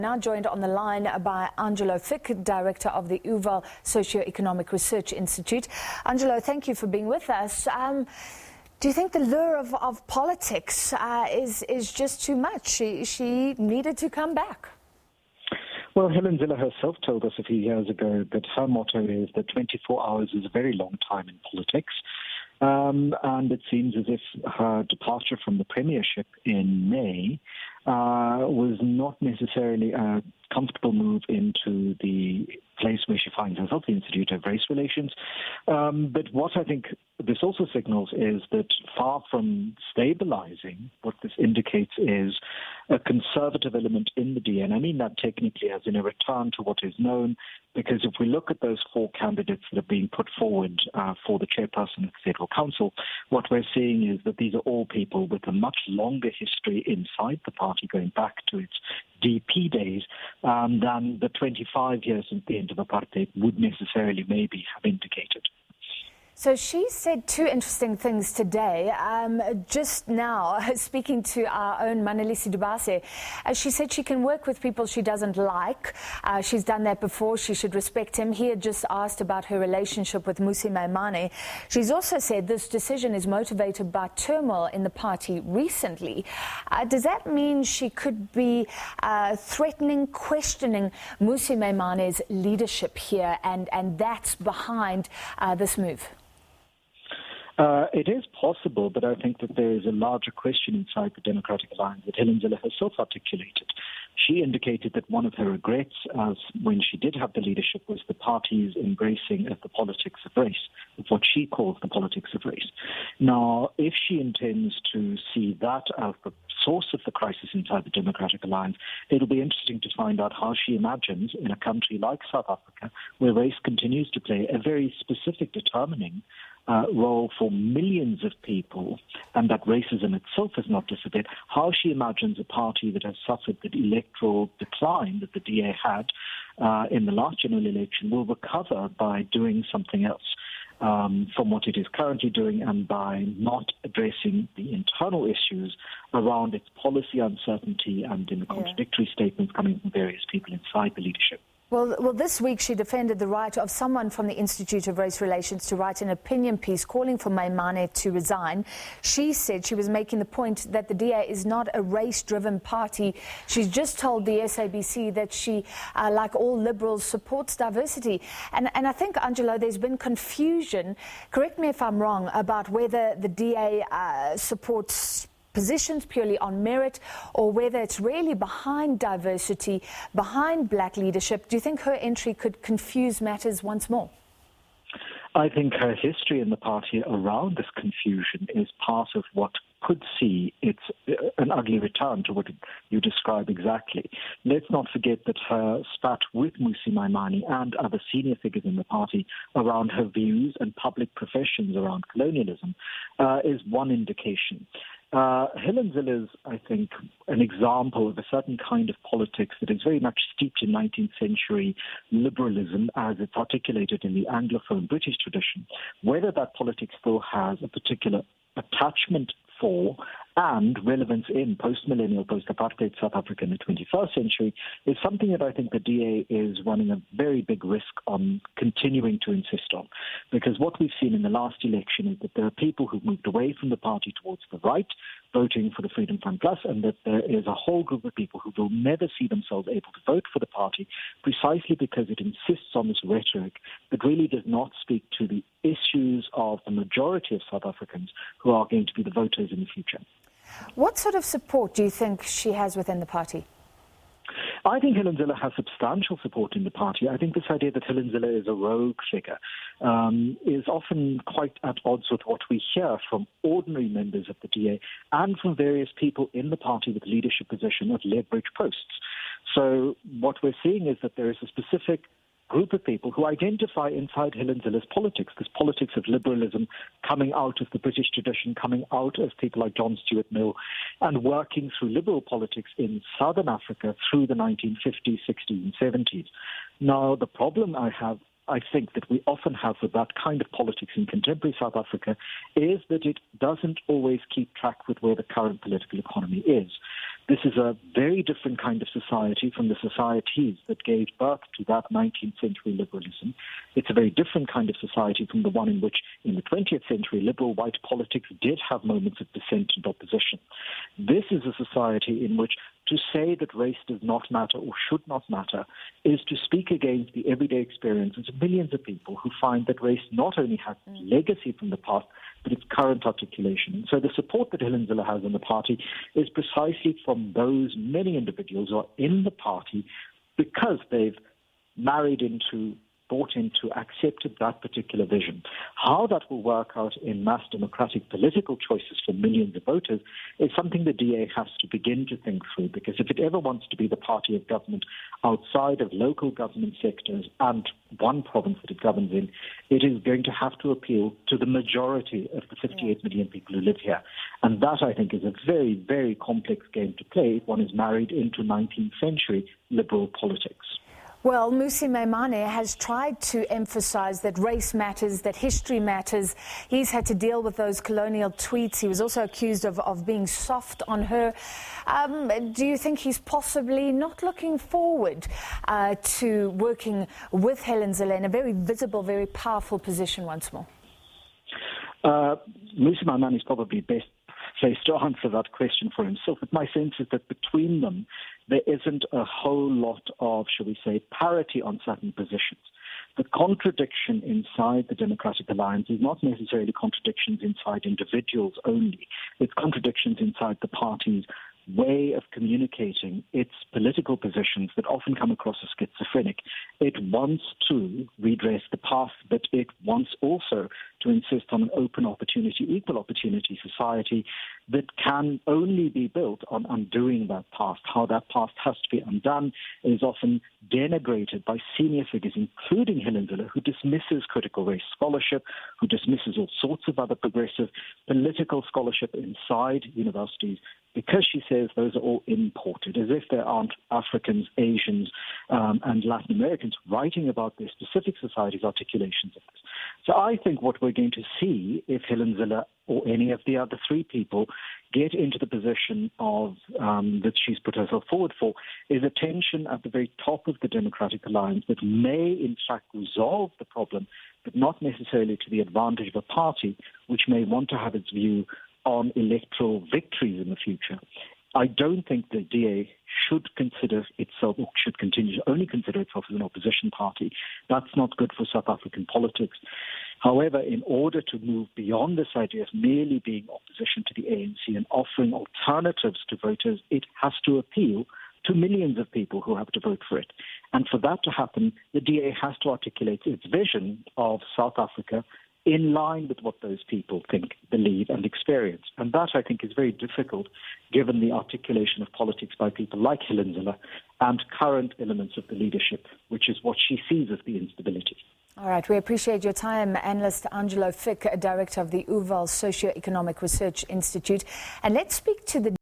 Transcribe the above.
Now joined on the line by Angelo Fick, Director of the Auwal Socioeconomic Research Institute. Angelo, thank you for being with us. Do you think the lure of politics is just too much? She needed to come back. Well, Helen Zille herself told us a few years ago that her motto is that 24 hours is a very long time in politics. And it seems as if her departure from the premiership in May was not necessarily a comfortable move into the place where she finds herself, the Institute of Race Relations. But what I think this also signals is that far from stabilizing, what this indicates is a conservative element in the DA. And I mean that technically as in a return to what is known, because if we look at those four candidates that are being put forward for the chairperson of the Federal Council, what we're seeing is that these are all people with a much longer history inside the party, going back to its DP days, than the 25 years since the end of apartheid would necessarily maybe have indicated. So she said two interesting things today. Just now, speaking to our own Manelisi Dubase, she said she can work with people she doesn't like. She's done that before. She should respect him. He had just asked about her relationship with Mmusi Maimane. She's also said this decision is motivated by turmoil in the party recently. Does that mean she could be threatening, questioning Mmusi Maimane's leadership here, and that's behind this move? It is possible, but I think that there is a larger question inside the Democratic Alliance that Helen Zille herself articulated. She indicated that one of her regrets when she did have the leadership was the party's embracing of the politics of race, of what she calls the politics of race. Now, if she intends to see that as the source of the crisis inside the Democratic Alliance, it'll be interesting to find out how she imagines in a country like South Africa, where race continues to play a very specific determining role for millions of people, and that racism itself has not disappeared, how she imagines a party that has suffered the electoral decline that the DA had in the last general election will recover by doing something else from what it is currently doing, and by not addressing the internal issues around its policy uncertainty and in the contradictory statements coming from various people inside the leadership. Well, this week she defended the right of someone from the Institute of Race Relations to write an opinion piece calling for Maimane to resign. She said she was making the point that the DA is not a race-driven party. She's just told the SABC that she, like all liberals, supports diversity. And I think, Angelo, there's been confusion, correct me if I'm wrong, about whether the DA supports positions purely on merit, or whether it's really behind diversity, behind black leadership. Do you think her entry could confuse matters once more? I think her history in the party around this confusion is part of what could see it's an ugly return to what you describe exactly. Let's not forget that her spat with Mmusi Maimane and other senior figures in the party around her views and public professions around colonialism is one indication. Helen Zille is, I think, an example of a certain kind of politics that is very much steeped in 19th century liberalism as it's articulated in the Anglophone British tradition. Whether that politics still has a particular attachment for and relevance in post-millennial, post-apartheid South Africa in the 21st century is something that I think the DA is running a very big risk on continuing to insist on. Because what we've seen in the last election is that there are people who've moved away from the party towards the right, voting for the Freedom Front Plus, and that there is a whole group of people who will never see themselves able to vote for the party precisely because it insists on this rhetoric that really does not speak to the issues of the majority of South Africans who are going to be the voters in the future. What sort of support do you think she has within the party? I think Helen Zille has substantial support in the party. I think this idea that Helen Zille is a rogue figure is often quite at odds with what we hear from ordinary members of the DA and from various people in the party with leadership position at leverage posts. So what we're seeing is that there is a specific group of people who identify inside Helen Zille's politics, this politics of liberalism coming out of the British tradition, coming out of people like John Stuart Mill, and working through liberal politics in Southern Africa through the 1950s, 60s, and 70s. Now, the problem I think that we often have with that kind of politics in contemporary South Africa is that it doesn't always keep track with where the current political economy is. This is a very different kind of society from the societies that gave birth to that 19th century liberalism. It's a very different kind of society from the one in which, in the 20th century, liberal white politics did have moments of dissent and opposition. This is a society in which to say that race does not matter or should not matter is to speak against the everyday experiences of millions of people who find that race not only has legacy from the past, but its current articulation. So the support that Helen Zille has in the party is precisely from those many individuals who are in the party because they've married into, bought into, accepted that particular vision. How that will work out in mass democratic political choices for millions of voters is something the DA has to begin to think through, because if it ever wants to be the party of government outside of local government sectors and one province that it governs in, it is going to have to appeal to the majority of the 58 million people who live here. And that, I think, is a very, very complex game to play if one is married into 19th century liberal politics. Well, Mmusi Maimane has tried to emphasize that race matters, that history matters. He's had to deal with those colonial tweets. He was also accused of being soft on her. Do you think he's possibly not looking forward to working with Helen Zille in a very visible, very powerful position once more? Mmusi Maimane is probably best placed to answer that question for himself. But my sense is that between them, there isn't a whole lot of, shall we say, parity on certain positions. The contradiction inside the Democratic Alliance is not necessarily contradictions inside individuals only. It's contradictions inside the party's way of communicating its political positions that often come across as schizophrenic. It wants to redress the past, but it wants also to insist on an open opportunity, equal opportunity society that can only be built on undoing that past. How that past has to be undone is often denigrated by senior figures, including Helen Zille, who dismisses critical race scholarship, who dismisses all sorts of other progressive political scholarship inside universities, because she says those are all imported, as if there aren't Africans, Asians, and Latin Americans writing about their specific societies' articulations of this. So I think what we're going to see if Helen Zille or any of the other three people get into the position of that she's put herself forward for is a tension at the very top of the Democratic Alliance that may in fact resolve the problem, but not necessarily to the advantage of a party which may want to have its view on electoral victories in the future. I don't think the DA should consider itself, or should continue to only consider itself as an opposition party. That's not good for South African politics. However, in order to move beyond this idea of merely being opposition to the ANC and offering alternatives to voters, it has to appeal to millions of people who have to vote for it. And for that to happen, the DA has to articulate its vision of South Africa in line with what those people think, believe, and experience. And that, I think, is very difficult given the articulation of politics by people like Helen Zille and current elements of the leadership, which is what she sees as the instability. All right, we appreciate your time. Analyst Angelo Fick, Director of the Auwal Socioeconomic Research Institute. And let's speak to the